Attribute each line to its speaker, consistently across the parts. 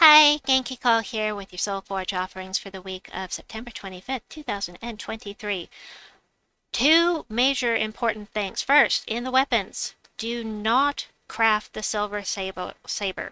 Speaker 1: Hi, Genki Call here with your Soulforge offerings for the week of September 25th, 2023. Two major important things. First, in the weapons, do not craft the Silver Saber.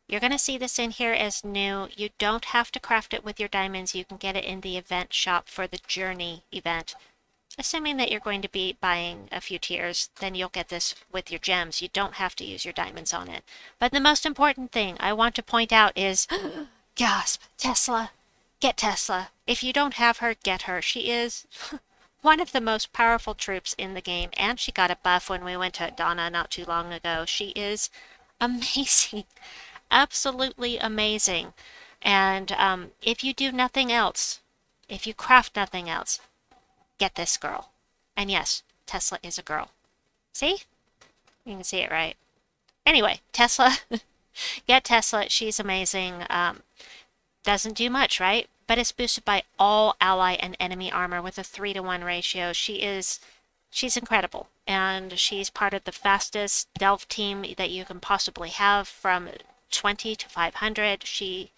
Speaker 1: You're going to see this in here as new. You don't have to craft it with your diamonds. You can get it in the event shop for the Journey event. Assuming that you're going to be buying a few tiers, then you'll get this with your gems. You don't have to use your diamonds on it. But the most important thing I want to point out is, gasp, Tesla. Get Tesla. If you don't have her, get her. She is one of the most powerful troops in the game, and she got a buff when we went to Donna not too long ago. She is amazing. Absolutely amazing. And if you do nothing else, if you craft nothing else, get this girl. And yes, Tesla is a girl. See? You can see it right. Anyway, Tesla. Get Tesla. She's amazing. Doesn't do much, right? But it's boosted by all ally and enemy armor with a 3-to-1 ratio. She's incredible. And she's part of the fastest delve team that you can possibly have from 20 to 500. She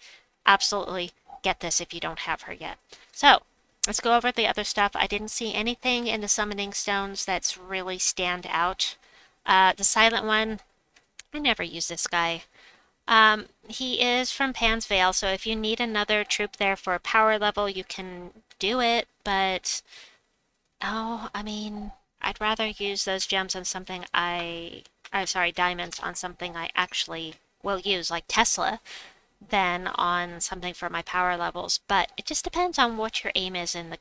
Speaker 1: absolutely get this if you don't have her yet. So, let's go over the other stuff. I didn't see anything in the summoning stones that's really stand out. The silent one, I never use this guy. He is from Pan's Vale, so if you need another troop there for a power level, you can do it, but I mean, I'd rather use those gems on something diamonds on something I actually will use, like Tesla, than on something for my power levels. But it just depends on what your aim is in the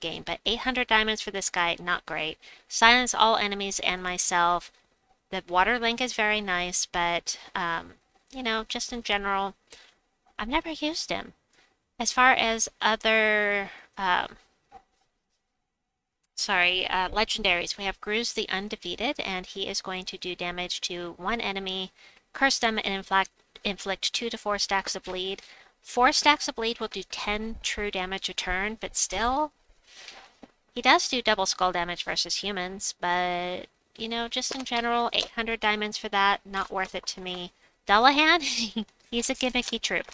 Speaker 1: game. But 800 diamonds for this guy, not great. Silence all enemies and myself. The water link is very nice, but you know, just in general, I've never used him. As far as other legendaries, we have Gru's the Undefeated, and he is going to do damage to one enemy, curse them, and inflict 2 to 4 stacks of bleed. 4 stacks of bleed will do 10 true damage a turn, but still, he does do double skull damage versus humans, but, you know, just in general, 800 diamonds for that, not worth it to me. Delahan, he's a gimmicky troop,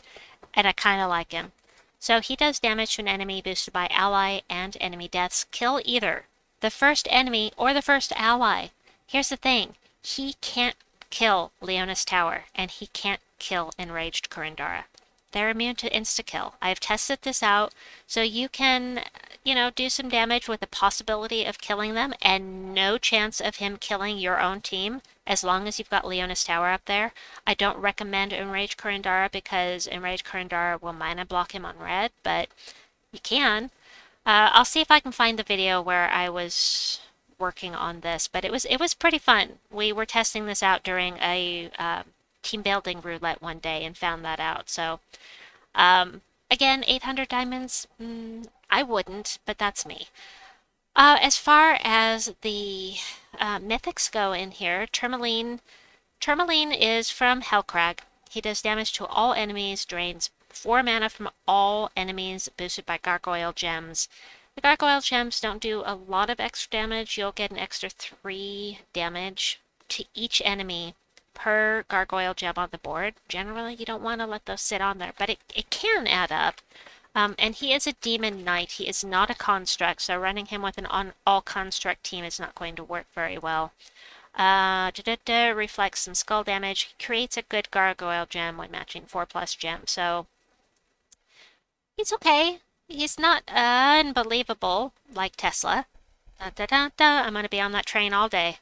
Speaker 1: and I kind of like him. So he does damage to an enemy boosted by ally and enemy deaths. Kill either the first enemy or the first ally. Here's the thing, he can't kill Leona's Tower, and he can't kill Enraged Kurandara. They're immune to insta-kill. I've tested this out, so you can, you know, do some damage with the possibility of killing them, and no chance of him killing your own team, as long as you've got Leona's Tower up there. I don't recommend Enraged Kurandara, because Enraged Kurandara will mana block him on red, but you can. I'll see if I can find the video where I was working on this, but it was pretty fun. We were testing this out during a team building roulette one day and found that out. So again, 800 diamonds, I wouldn't, but that's me. As far as the mythics go in here, Tourmaline is from Hellcrag. He does damage to all enemies, drains 4 mana from all enemies, boosted by gargoyle gems. The gargoyle gems don't do a lot of extra damage. You'll get an extra 3 damage to each enemy per gargoyle gem on the board. Generally, you don't want to let those sit on there, but it can add up. And he is a demon knight. He is not a construct, so running him with an all-construct team is not going to work very well. Reflects some skull damage. He creates a good gargoyle gem when matching 4+ gems, so he's okay. He's not unbelievable like Tesla. I'm going to be on that train all day.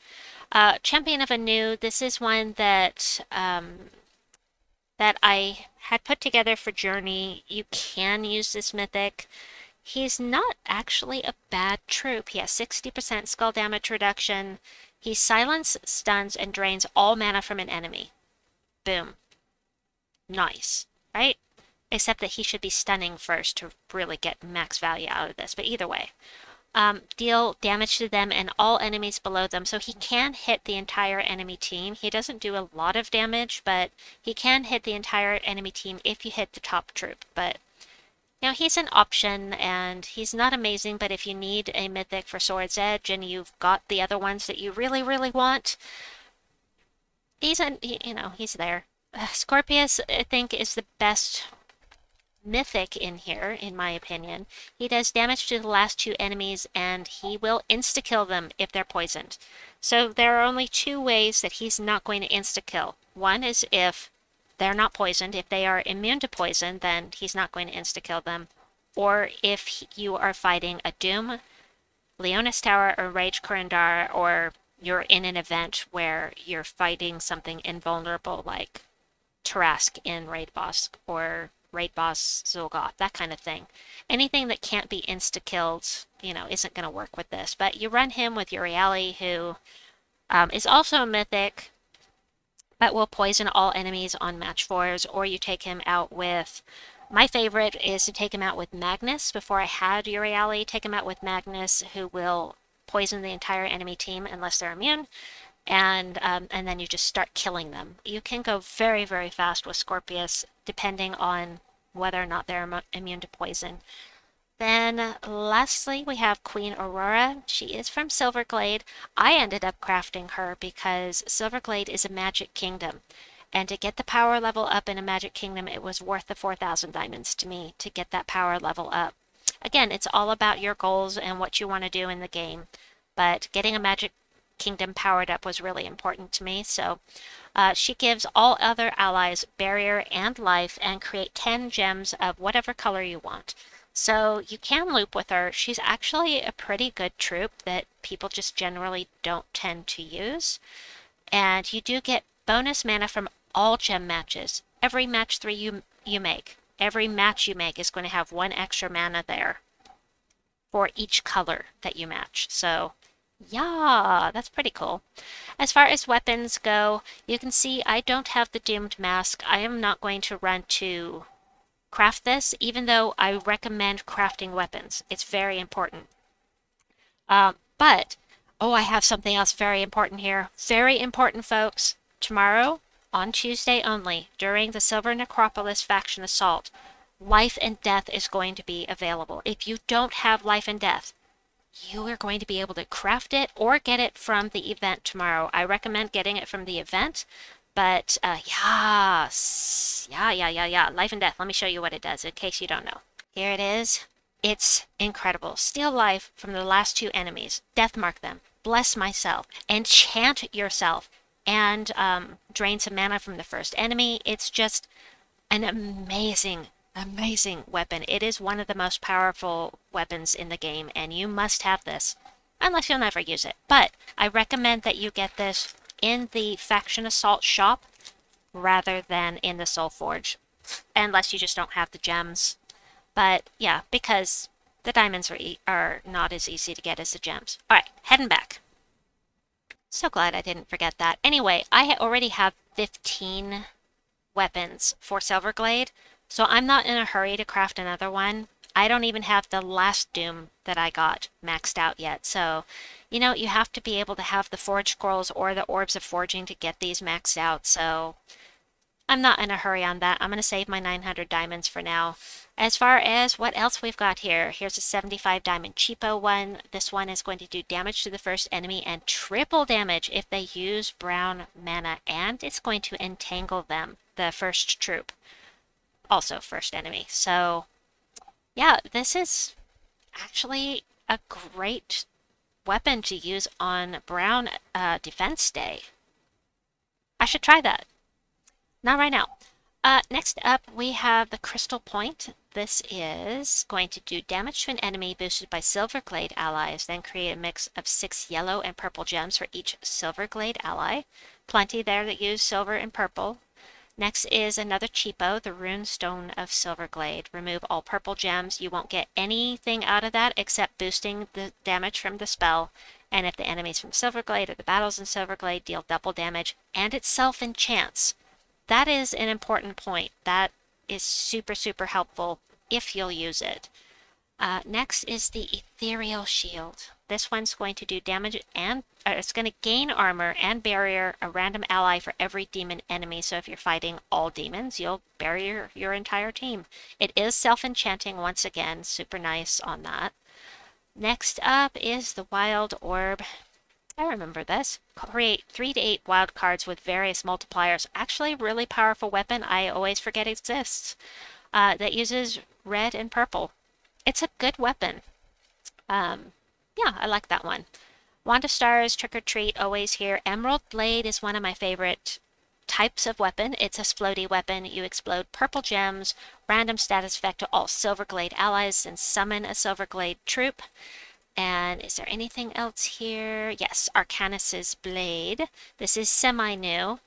Speaker 1: Champion of Anu, this is one that that I had put together for Journey. You can use this mythic. He's not actually a bad troop. He has 60% skull damage reduction. He silence, stuns, and drains all mana from an enemy. Boom. Nice, right? Except that he should be stunning first to really get max value out of this. But either way. Deal damage to them and all enemies below them. So he can hit the entire enemy team. He doesn't do a lot of damage, but he can hit the entire enemy team if you hit the top troop. But, you know, he's an option, and he's not amazing, but if you need a mythic for Sword's Edge and you've got the other ones that you really, really want, he's there. Scorpius, I think, is the best mythic in here, in my opinion. He does damage to the last two enemies, and he will insta-kill them if they're poisoned. So there are only two ways that he's not going to insta-kill. One is if they're not poisoned. If they are immune to poison, then he's not going to insta-kill them. Or if you are fighting a Doom, Leonis Tower, or Rage Kurandar, or you're in an event where you're fighting something invulnerable like Tarask in Raid Boss, or Raid Boss Zul'Goth, that kind of thing. Anything that can't be insta-killed, you know, isn't going to work with this. But you run him with Uriali, who is also a mythic, but will poison all enemies on match 4s, or you take him out with... My favorite is to take him out with Magnus. Before I had Uriali, take him out with Magnus, who will poison the entire enemy team unless they're immune, and then you just start killing them. You can go very, very fast with Scorpius, depending on whether or not they're immune to poison. Then, lastly, we have Queen Aurora. She is from Silverglade. I ended up crafting her because Silverglade is a magic kingdom. And to get the power level up in a magic kingdom, it was worth the 4,000 diamonds to me to get that power level up. Again, it's all about your goals and what you want to do in the game. But getting a magic kingdom powered up was really important to me. So she gives all other allies barrier and life, and create 10 gems of whatever color you want. So you can loop with her. She's actually a pretty good troop that people just generally don't tend to use. And you do get bonus mana from all gem matches. Every match 3 you make. Every match you make is going to have 1 extra mana there for each color that you match. So yeah, that's pretty cool. As far as weapons go, you can see I don't have the Doomed Mask. I am not going to run to craft this, even though I recommend crafting weapons. It's very important. But, oh, I have something else very important here. Very important, folks. Tomorrow, on Tuesday only, during the Silver Necropolis faction assault, Life and Death is going to be available. If you don't have Life and Death, you are going to be able to craft it or get it from the event tomorrow. I recommend getting it from the event, but yes. Yeah. Life and Death. Let me show you what it does in case you don't know. Here it is. It's incredible. Steal life from the last 2 enemies. Death mark them. Bless myself. Enchant yourself. And drain some mana from the first enemy. It's just an amazing weapon. It is one of the most powerful weapons in the game, and you must have this, unless you'll never use it. But I recommend that you get this in the Faction Assault shop rather than in the Soulforge, unless you just don't have the gems. But yeah, because the diamonds are not as easy to get as the gems. Alright, heading back. So glad I didn't forget that. Anyway, I already have 15 weapons for Silverglade, so I'm not in a hurry to craft another one. I don't even have the last Doom that I got maxed out yet. So, you know, you have to be able to have the Forge Scrolls or the Orbs of Forging to get these maxed out. So, I'm not in a hurry on that. I'm going to save my 900 diamonds for now. As far as what else we've got here, here's a 75 diamond cheapo one. This one is going to do damage to the first enemy and triple damage if they use brown mana. And it's going to entangle them, the first troop. Also first enemy. So, yeah, this is actually a great weapon to use on Brown Defense Day. I should try that. Not right now. Next up, we have the Crystal Point. This is going to do damage to an enemy boosted by Silverglade allies, then create a mix of 6 yellow and purple gems for each Silverglade ally. Plenty there that use silver and purple. Next is another cheapo, the Runestone of Silverglade. Remove all purple gems. You won't get anything out of that except boosting the damage from the spell. And if the enemies from Silverglade or the battles in Silverglade deal double damage, and it self-enchants. That is an important point. That is super, super helpful if you'll use it. Next is the Ethereal Shield. This one's going to do damage and it's going to gain armor and a random ally for every demon enemy. So if you're fighting all demons, you'll barrier your entire team. It is self-enchanting once again. Super nice on that. Next up is the Wild Orb. I remember this. Create 3 to 8 wild cards with various multipliers. Actually, really powerful weapon I always forget exists. That uses red and purple. It's a good weapon. Yeah, I like that one. Wand of Stars, Trick or Treat, always here. Emerald Blade is one of my favorite types of weapon. It's a splody weapon. You explode purple gems, random status effect to all Silverglade allies, and summon a Silverglade troop. And is there anything else here? Yes, Arcanus's Blade. This is semi-new.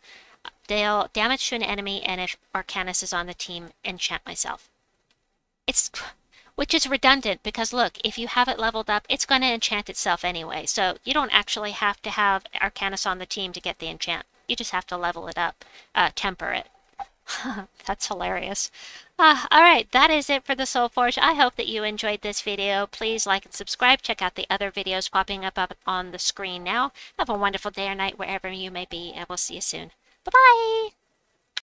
Speaker 1: They'll damage to an enemy, and if Arcanus is on the team, enchant myself. Which is redundant, because look, if you have it leveled up, it's going to enchant itself anyway. So you don't actually have to have Arcanus on the team to get the enchant. You just have to level it up, temper it. That's hilarious. Alright, that is it for the Soulforge. I hope that you enjoyed this video. Please like and subscribe. Check out the other videos popping up on the screen now. Have a wonderful day or night wherever you may be, and we'll see you soon. Bye-bye!